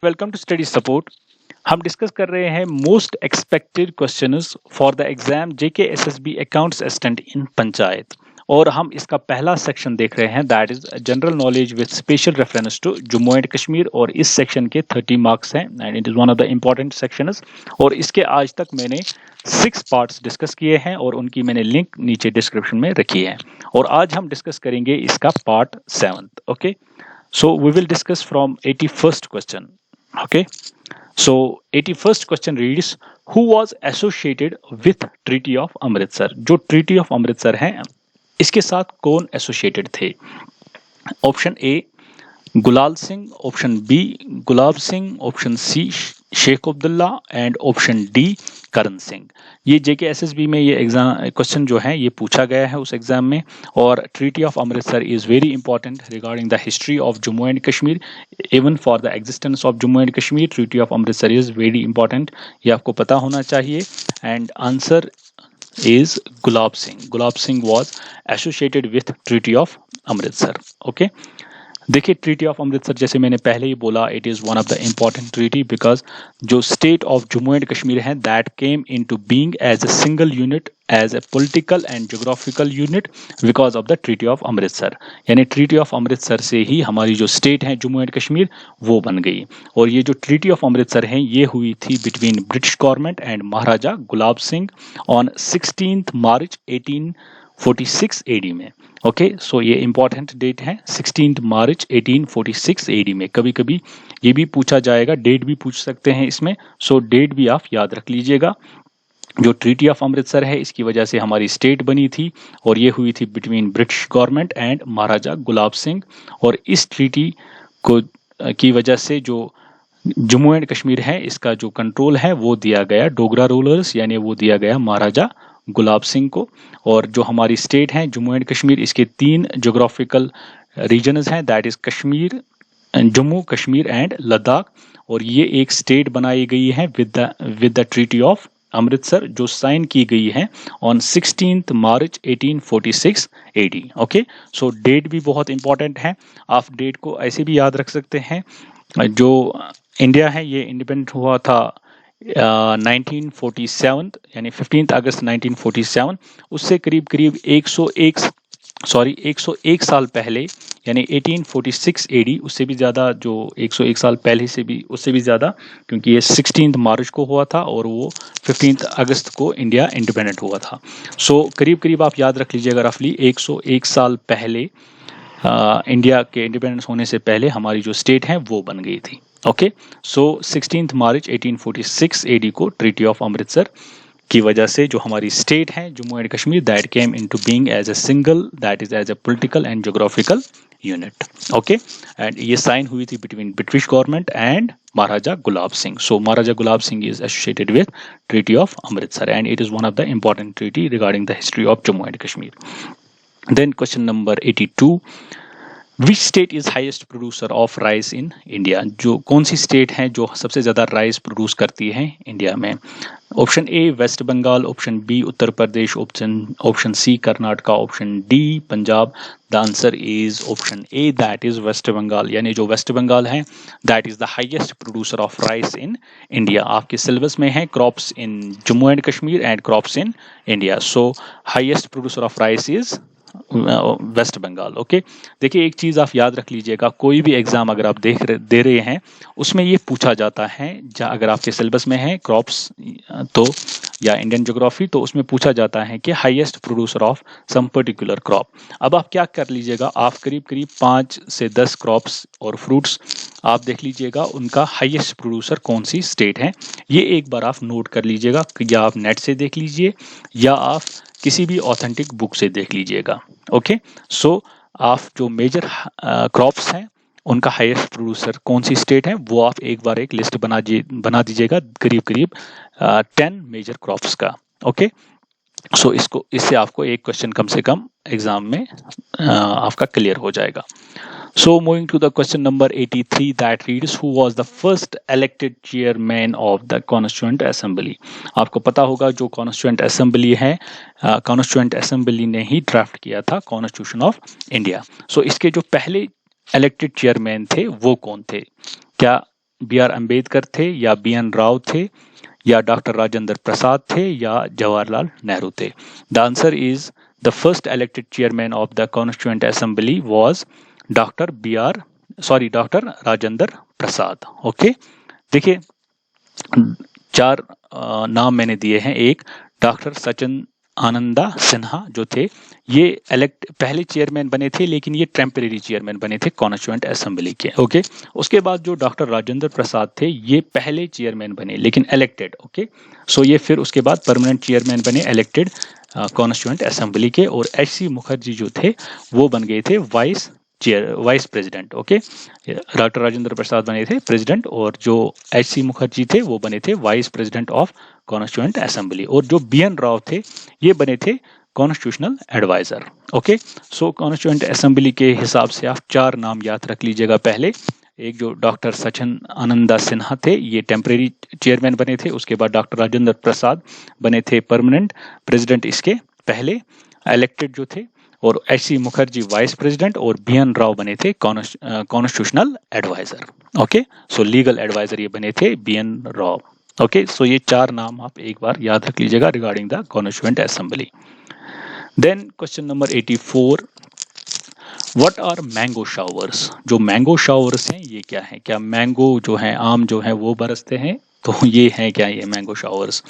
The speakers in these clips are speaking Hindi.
Welcome to study support. हम डिस्कस कर रहे हैं most expected questions for the exam JK SSB accounts assistant in panchayat. और हम इसका पहला सेक्शन देख रहे हैं, that is general knowledge with special reference to Jammu and Kashmir. और इस सेक्शन के 30 मार्क्स हैं and it is one of the important sections. और इसके आज तक मैंने 6 पार्ट्स डिस्कस किए हैं और उनकी मैंने लिंक नीचे डिस्क्रिप्शन में रखी है। और आज हम डिस्कस करेंगे इसका part 7। Okay, so we will discuss from 81st question. Okay, so 81st question reads, who was associated with treaty of Amritsar. जो ट्रीटी ऑफ अमृतसर है इसके साथ कौन एसोसिएटेड थे? Option A Gulal Singh, option B Gulab Singh, option C Sheikh Abdullah and option D Karan Singh. ये जेके एसएसबी में ये एग्जाम क्वेश्चन जो है ये पूछा गया है उस एग्जाम में। और treaty of Amritsar is very important regarding the history of Jammu and Kashmir, even for the existence of Jammu and Kashmir. Treaty of Amritsar is very important, ये आपको पता होना चाहिए। And answer is Gulab Singh. Gulab Singh was associated with treaty of Amritsar. Okay, देखिए ट्रीटी ऑफ अमृतसर जैसे मैंने पहले ही बोला, it is one of the important treaty because जो state of Jammu and Kashmir है that came into being as a single unit, as a political and geographical unit because of the treaty of Amritsar. यानी ट्रीटी ऑफ अमृतसर से ही हमारी जो स्टेट है जम्मू एंड कश्मीर वो बन गई। और ये जो ट्रीटी ऑफ अमृतसर है ये हुई थी between British government and Maharaja Gulab Singh on 16 March 1846 AD में। ओके, सो ये इंपॉर्टेंट डेट है 16 मार्च 1846 एडी में। कभी कभी ये भी पूछा जाएगा, डेट भी पूछ सकते हैं इसमें, सो डेट भी आप याद रख लीजिएगा। जो ट्रीटी ऑफ अमृतसर है इसकी वजह से हमारी स्टेट बनी थी और ये हुई थी between British government and Maharaja Gulab Singh. और इस ट्रीटी को की वजह से जो जम्मू एंड कश्मीर है इसका जो कंट्रोल है वो दिया गया डोगरा रूलर्स, यानी वो दिया गया महाराजा गुलाब सिंह को। और जो हमारी स्टेट है जम्मू एंड कश्मीर, इसके 3 ज्योग्राफिकल रीजन्स हैं, that is Kashmir, Jammu Kashmir and Ladakh. और ये एक स्टेट बनाई गई है with the treaty of Amritsar जो साइन की गई है on 16 March 1846 AD. Okay, so date भी बहुत इंपॉर्टेंट है, आप डेट को ऐसे भी याद रख सकते हैं। जो इंडिया है ये इंडिपेंडेंट हुआ था 1947 यानी 15 अगस्त 1947। उससे करीब करीब 101 साल पहले यानी 1846 एडी, उससे भी ज़्यादा, जो 101 साल पहले से भी उससे भी ज़्यादा, क्योंकि ये 16 मार्च को हुआ था और वो 15 अगस्त को इंडिया इंडिपेंडेंट हुआ था। सो करीब करीब आप याद रख लीजिएगा, रफली 101 साल पहले इंडिया के इंडिपेंडेंस होने से पहले हमारी जो स्टेट है वो बन गई थी। ओके, सो 16 मार्च 1846 एडी को ट्रीटी ऑफ अमृतसर की वजह से जो हमारी स्टेट है Jammu and Kashmir that came into being as a single, that is as a political and geographical unit. Okay, and ये साइन हुई थी between British government and Maharaja Gulab Singh. So Maharaja Gulab Singh is associated with treaty of Amritsar and it is one of the important treaty regarding the history of Jammu and Kashmir. Then question number 82, which state is highest producer of rice in India. जो कौन सी स्टेट है जो सबसे ज़्यादा राइस प्रोड्यूस करती है इंडिया में? Option A West Bengal, option B Uttar Pradesh, option C Karnataka, option D Punjab. The answer is option A, that is West Bengal. यानी जो वेस्ट बंगाल है that is the highest producer of rice in India. आपके सिलेबस में है crops in Jammu and Kashmir and crops in India. So highest producer of rice is West Bengal. Okay, देखिए एक चीज़ आप याद रख लीजिएगा, कोई भी एग्जाम अगर आप दे रहे हैं उसमें ये पूछा जाता है, अगर आपके सिलेबस में है क्रॉप्स तो या इंडियन ज्योग्राफी, तो उसमें पूछा जाता है कि highest producer of some particular crop. अब आप क्या कर लीजिएगा, आप करीब करीब 5 से 10 क्रॉप्स और फ्रूट्स आप देख लीजिएगा उनका हाईएस्ट प्रोड्यूसर कौन सी स्टेट है। ये एक बार आप नोट कर लीजिएगा, या आप नेट से देख लीजिए या आप किसी भी ऑथेंटिक बुक से देख लीजिएगा। ओके, सो आप जो मेजर क्रॉप्स हैं उनका हाईएस्ट प्रोड्यूसर कौन सी स्टेट है वो आप एक बार एक लिस्ट बना दीजिएगा करीब करीब 10 मेजर क्रॉप्स का। ओके, सो इससे आपको एक क्वेश्चन कम से कम एग्जाम में आपका क्लियर हो जाएगा। So moving to the question number 83 that reads, who was the first elected chairman of the Constituent Assembly? आपको पता होगा जो Constituent Assembly है, Constituent Assembly ने ही ड्राफ्ट किया था Constitution of India। So इसके जो पहले elected chairman थे वो कौन थे? क्या बी आर अम्बेडकर थे या बी एन राव थे या डॉक्टर राजेंद्र प्रसाद थे या जवाहरलाल नेहरू थे? The answer is the first elected chairman of the constituent assembly was doctor Rajendra Prasad. Okay, देखिए चार नाम मैंने दिए हैं। एक, डॉक्टर सचिन आनंदा सिन्हा जो थे, ये पहले चेयरमैन बने थे, लेकिन ये टेम्परेरी चेयरमैन बने थे कॉन्स्टिट्यूएंट असेंबली के। ओके, उसके बाद जो डॉक्टर राजेंद्र प्रसाद थे, ये पहले चेयरमैन बने लेकिन इलेक्टेड। ओके, सो ये फिर उसके बाद परमानेंट चेयरमैन बने इलेक्टेड कॉन्स्टिट्यूएंट असेंबली के। और एच सी मुखर्जी जो थे वो बन गए थे vice president. Okay, doctor Rajendra Prasad बने थे प्रेसिडेंट और जो एच सी मुखर्जी थे वो बने थे vice president of constituent assembly. और जो बी एन राव थे ये बने थे कॉन्स्टिट्यूशनल एडवाइजर। ओके, सो कॉन्स्टिट्यूएंट असेंबली के हिसाब से आप चार नाम याद रख लीजिएगा। पहले एक जो डॉक्टर सचिन आनंदा सिन्हा थे, ये टेम्परेरी चेयरमैन बने थे। उसके बाद डॉक्टर राजेंद्र प्रसाद बने थे परमानेंट प्रेसिडेंट इसके पहले इलेक्टेड जो थे। और H C Mukherjee vice president और बी एन राव बने थे constitutional adviser. Okay, so legal adviser ये बने थे B N Rao. Okay, so ये चार नाम आप एक बार याद रख लीजिएगा regarding the constituent assembly. Then question number 84, what are mango showers? जो मैंगो शावर्स हैं ये क्या है? क्या मैंगो जो है, आम जो है वो बरसते हैं? तो ये है क्या, ये mango showers?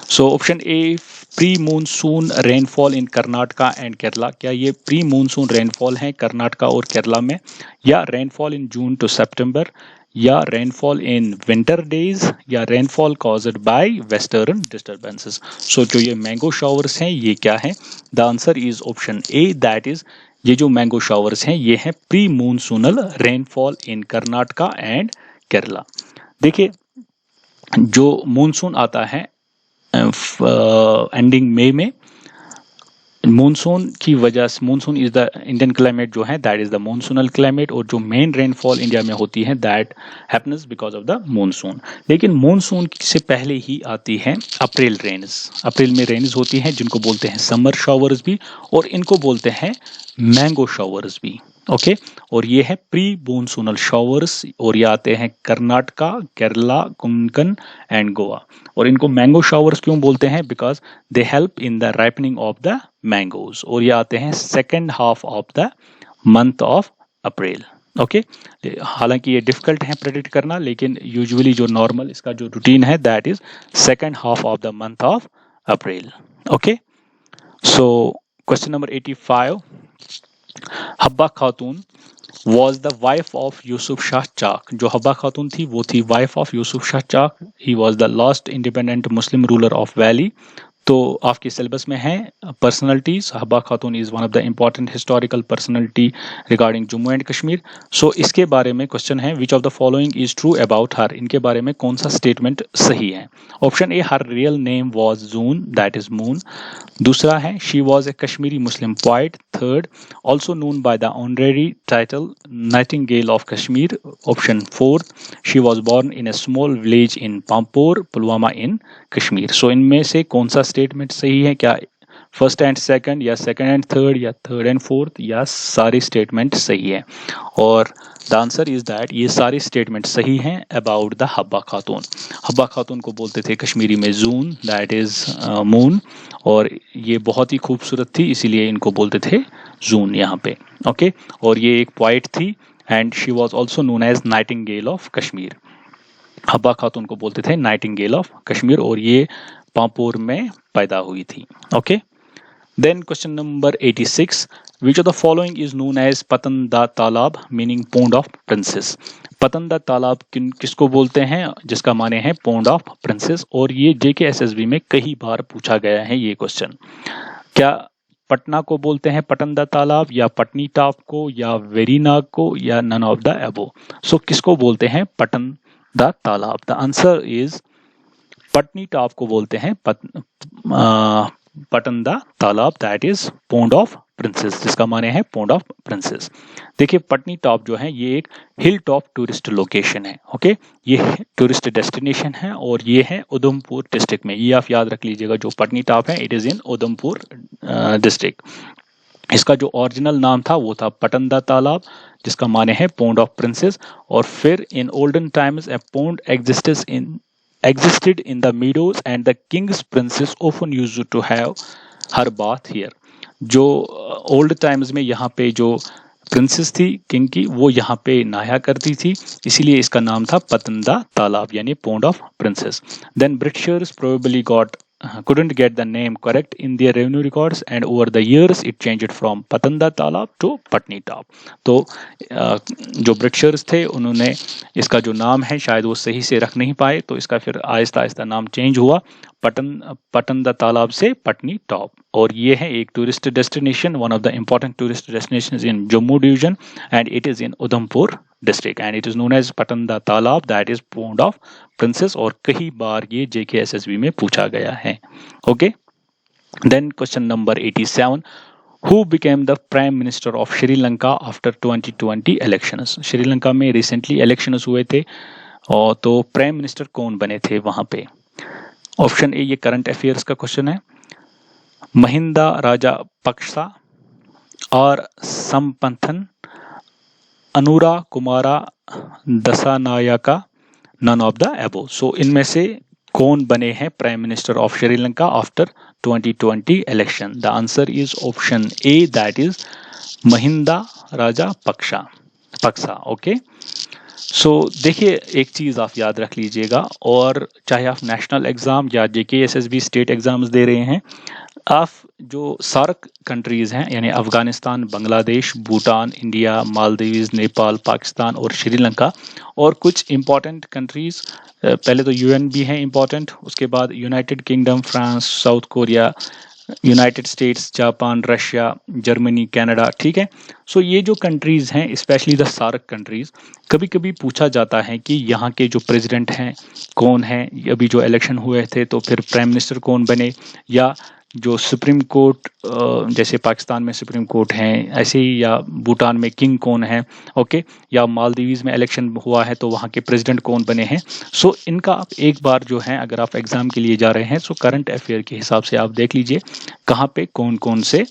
So option A, pre monsoon rainfall in Karnataka and Kerala. क्या ये प्री मूनसून रेनफॉल है कर्नाटका और केरला में? या रेनफॉल इन जून टू सितंबर, या रेनफॉल इन विंटर डेज, या rainfall caused by western disturbances? So जो ये मैंगो शावर्स हैं ये क्या है? The answer is option A, that is ये जो मैंगो शावर्स हैं ये हैं pre monsoonal rainfall in Karnataka and Kerala. देखिए जो मूनसून आता है एंडिंग मई में, मूनसून की वजह से, monsoon is the Indian climate जो है दैट इज द मूनसूनल क्लाइमेट, और जो मेन रेनफॉल इंडिया में होती है that happens because of the monsoon. लेकिन मूनसून से पहले ही आती है अप्रैल रेन्स। अप्रैल में रेन्स होती हैं जिनको बोलते हैं समर शावर्स भी, और इनको बोलते हैं मैंगो शावर्स भी। ओके, और ये है प्री मूनसूनल शावर्स, और ये आते हैं कर्नाटका, केरला, कोंकण एंड गोवा। और इनको मैंगो शावर्स क्यों बोलते हैं? Because they help in the ripening of the mangoes, और ये आते हैं second half of the month of April. Okay, हालांकि ये डिफिकल्ट है प्रेडिक्ट करना, लेकिन यूजुअली जो नॉर्मल इसका जो रूटीन है that is second half of the month of April. Okay, so question number 85, Habba Khatoon was the wife of Yusuf Shah चाक। जो हब्बा खातून थी वो थी wife of Yusuf Shah Chak. He was the last independent Muslim ruler of Valley। तो आपके सिलेबस में है personalities. Habba Khatoon is one of the important historical personality regarding Jammu and Kashmir. So इसके बारे में क्वेश्चन है, which of the following is true about her? इनके बारे में कौन सा स्टेटमेंट सही है? Option A, her real name was Zoon, that is moon. दूसरा है, she was a Kashmiri Muslim poet. Third, also known by the honorary title nightingale of Kashmir. Option fourth, she was born in a small village in Pampore, Pulwama in Kashmir. So इनमें से कौन सा स्टेटमेंट सही है? क्या फर्स्ट एंड सेकंड, या सेकंड एंड थर्ड, या थर्ड एंड फोर्थ, या सारी स्टेटमेंट सही है? और द आंसर इज दैट ये सारी स्टेटमेंट सही हैं अबाउट द हब्बा खातून। हब्बा खातून को बोलते थे कश्मीरी में जून, दैट इज मून, और ये बहुत ही खूबसूरत थी इसीलिए इनको बोलते थे जून यहाँ पे। ओके, और ये एक पोइट थी and she was also known as nightingale of Kashmir. Habba Khatoon को बोलते थे नाइटिंगेल ऑफ कश्मीर, और ये पामपोर में पैदा हुई थी। Okay, then question number 86, which of the following is known as पतन दा तालाब मीनिंग पोंड ऑफ प्रिंसेस? पतन दा तालाब किसको बोलते हैं? जिसका माने है पोंड ऑफ प्रिंसेस। और ये JKSSB में कई बार पूछा गया है ये क्वेश्चन। क्या पटना को बोलते हैं पटन दा तालाब, या पटनी टॉप को, या वेरीनाग को, या नन ऑफ द अबो? सो किसको बोलते हैं पटन दा तालाब? The answer is Patni top को बोलते हैं पटन दा तालाब, that is pond of princess, जिसका माने है पोंड ऑफ प्रिंसेस। देखिए पटनी टॉप जो है ये एक हिल टॉप टूरिस्ट लोकेशन है। ओके, ये टूरिस्ट डेस्टिनेशन है और ये है उधमपुर डिस्ट्रिक्ट में। ये आप याद रख लीजिएगा, जो पटनी टॉप है it is in Udhampur district. इसका जो ओरिजिनल नाम था वो था पटंदा तालाब, जिसका माने है पोंड ऑफ प्रिंसेस। और फिर in olden times A pond existed in the meadows and the king's princess often used to have her bath here। जो ओल्ड टाइम्स में यहाँ पे जो प्रिंसेस थी किंग की, वो यहाँ पे नहाया करती थी, इसीलिए इसका नाम था पतंदा तालाब यानी pond of princess. Then Britishers probably got couldn't get the name correct in their revenue records and over the years it changed from Patanda Talab to Patni Top। तो जो ब्रिटिशर्स थे उन्होंने इसका जो नाम है शायद वो सही से रख नहीं पाए, तो इसका फिर आहिस्ता आहिस्ता नाम चेंज हुआ पटंदा तालाब से पटनी टॉप। और ये है एक tourist destination, one of the important tourist destinations in Jammu division and it is in Udhampur district and it is known as Patanda Talab that is pond of princess. और कई बार ये JKSSB में पूछा गया है। Okay, then question number 87, who became the prime minister of Sri Lanka after 2020 elections. Sri Lanka में रिसेंटली इलेक्शंस हुए थे और तो प्राइम मिनिस्टर कौन बने थे वहां पे। ऑप्शन ए, ये करंट अफेयर्स का क्वेश्चन है, महिंदा राजापक्सा और Sampanthan, Anura Kumara Dissanayake, none of the above. So इनमें से कौन बने हैं prime minister of Sri Lanka after 2020 election. The answer is option A that is Mahinda Rajapaksa. Okay, so देखिए एक चीज़ आप याद रख लीजिएगा, और चाहे आप नेशनल एग्ज़ाम या JKSSB स्टेट एग्ज़ाम्स दे रहे हैं, आप जो सार्क कंट्रीज़ हैं यानी अफ़गानिस्तान, बांग्लादेश, भूटान, इंडिया, मालदीव्स, नेपाल, पाकिस्तान और श्रीलंका, और कुछ इम्पॉर्टेंट कंट्रीज़, पहले तो UN भी हैं इम्पॉर्टेंट, उसके बाद United kingdom, France, south Korea, United states, Japan, Russia, Germany, Canada. ठीक है, सो ये जो कंट्रीज़ हैं स्पेशली द सार्क कंट्रीज़, कभी कभी पूछा जाता है कि यहाँ के जो प्रेसिडेंट हैं कौन हैं, अभी जो इलेक्शन हुए थे तो फिर प्राइम मिनिस्टर कौन बने, या जो सुप्रीम कोर्ट जैसे पाकिस्तान में सुप्रीम कोर्ट हैं ऐसे ही, या भूटान में किंग कौन है, ओके, या मालदीव्स में इलेक्शन हुआ है तो वहाँ के प्रेसिडेंट कौन बने हैं। सो इनका आप एक बार जो है अगर आप एग्जाम के लिए जा रहे हैं सो करंट अफेयर के हिसाब से आप देख लीजिए कहाँ पे कौन कौन से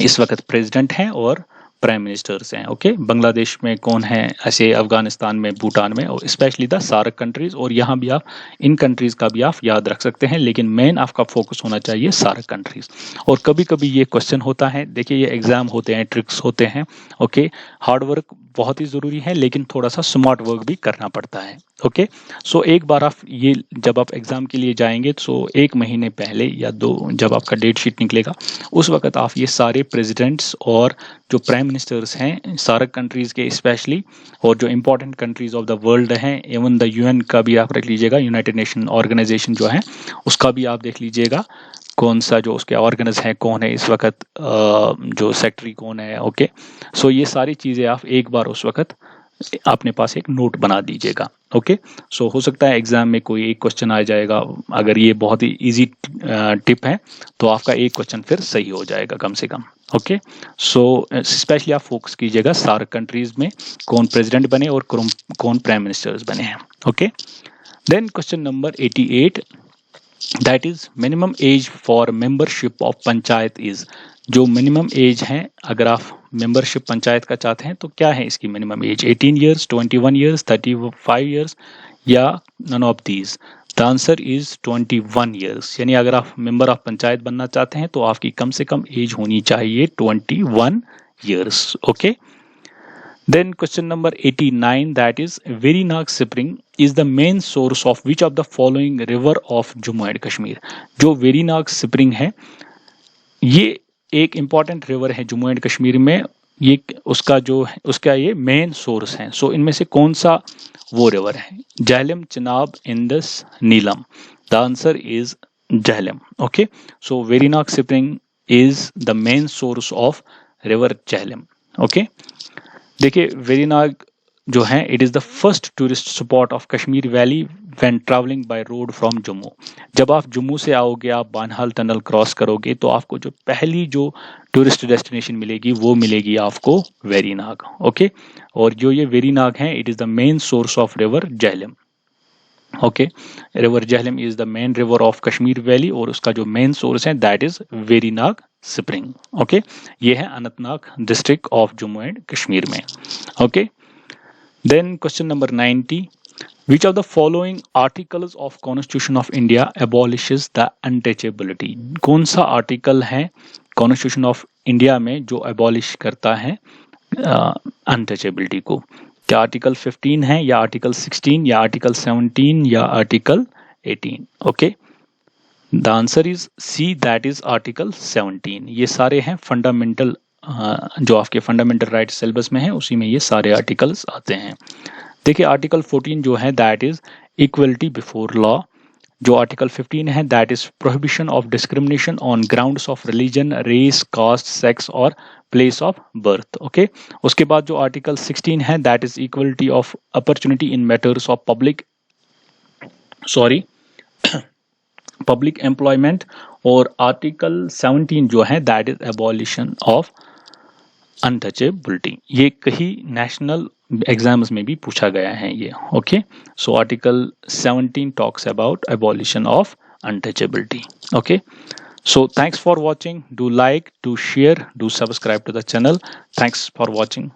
इस वक्त प्रेसिडेंट हैं और प्राइम मिनिस्टर्स हैं। ओके, बांग्लादेश में कौन है, ऐसे अफगानिस्तान में, भूटान में, और स्पेशली द सार्क कंट्रीज, और यहाँ भी आप इन कंट्रीज का भी आप याद रख सकते हैं, लेकिन मेन आपका फोकस होना चाहिए सार्क कंट्रीज। और कभी कभी ये क्वेश्चन होता है, देखिए ये एग्जाम होते हैं, ट्रिक्स होते हैं, ओके, हार्ड वर्क बहुत ही ज़रूरी है लेकिन थोड़ा सा स्मार्ट वर्क भी करना पड़ता है। ओके, सो एक बार आप ये जब आप एग्ज़ाम के लिए जाएंगे तो 1 महीने पहले या 2 जब आपका डेट शीट निकलेगा उस वक्त आप ये सारे प्रेसिडेंट्स और जो प्राइम मिनिस्टर्स हैं सार्क कंट्रीज़ के स्पेशली, और जो important countries of the world हैं, इवन द UN का भी आप रख लीजिएगा, यूनाइटेड नेशन ऑर्गेनाइजेशन जो है उसका भी आप देख लीजिएगा कौन सा जो उसके ऑर्गनस हैं, कौन है इस वक्त जो सेक्रेटरी कौन है। ओके, सो ये सारी चीज़ें आप एक बार उस वक्त अपने पास एक नोट बना दीजिएगा। ओके, सो हो सकता है एग्जाम में कोई एक क्वेश्चन आ जाएगा, अगर ये बहुत ही इजी टिप है तो आपका एक क्वेश्चन फिर सही हो जाएगा कम से कम। ओके, सो स्पेशली आप फोकस कीजिएगा सार्क कंट्रीज में कौन प्रेसिडेंट बने और कौन प्राइम मिनिस्टर्स बने हैं। Okay, then question number 88 that is minimum age for membership of panchayat is. जो मिनिमम एज है अगर आप मेंबरशिप पंचायत का चाहते हैं तो क्या है इसकी minimum age, 18 years, 21 years, 35 years या none of these. The answer is 21 years, यानी अगर आप मेंबर ऑफ पंचायत बनना चाहते हैं तो आपकी कम से कम एज होनी चाहिए 21 years. Okay, then question number 89 that is Verinag spring is the main source of which of the following river of Jammu and Kashmir। जो वेरीनाग स्प्रिंग है ये एक इंपॉर्टेंट रिवर है जम्मू एंड कश्मीर में, ये उसका ये मेन सोर्स है। सो इनमें से कौन सा वो रिवर है, Jhelum, Chenab, Indus, Neelam. The answer is Jhelum. Okay, so Verinag spring is the main source of river Jhelum. Okay, देखिए वेरीनाग जो है it is the first tourist spot of Kashmir valley when travelling by road from Jammu. जब आप जम्मू से आओगे, आप बानहाल टनल क्रॉस करोगे तो आपको जो पहली जो टूरिस्ट डेस्टिनेशन मिलेगी वो मिलेगी आपको वेरीनाग। ओके, और जो ये वेरीनाग है it is the main source of river Jhelum. Okay, river Jhelum is the main river of Kashmir valley और उसका जो मेन सोर्स है that is Verinag spring. Okay, ये है Anantnag district of Jammu and Kashmir में। Okay, then question number 90, which of the following articles of Constitution of India abolishes the untouchability? कौन सा आर्टिकल है कॉन्स्टिट्यूशन ऑफ इंडिया में जो एबॉलिश करता है अनटचेबिलिटी को? क्या आर्टिकल 15 है या आर्टिकल 16 या आर्टिकल 17 या article 18? Okay, the answer is C, that is article 17। ये सारे हैं फंडामेंटल, जो आपके फंडामेंटल राइट सिलेबस में है उसी में ये सारे आर्टिकल्स आते हैं। देखिए आर्टिकल 14 जो है that is equality before law, जो आर्टिकल 15 है that is prohibition of discrimination on grounds of religion, race, caste, sex और प्लेस ऑफ बर्थ। ओके, उसके बाद जो आर्टिकल 16 है that is equality of opportunity in matters of public employment, और आर्टिकल 17 जो है that is abolition of untouchability. ये कई नेशनल एग्जाम्स में भी पूछा गया है ये। Okay, so article 17 talks about abolition of untouchability. Okay, so thanks for watching. Do like, do share, do subscribe to the channel. Thanks for watching.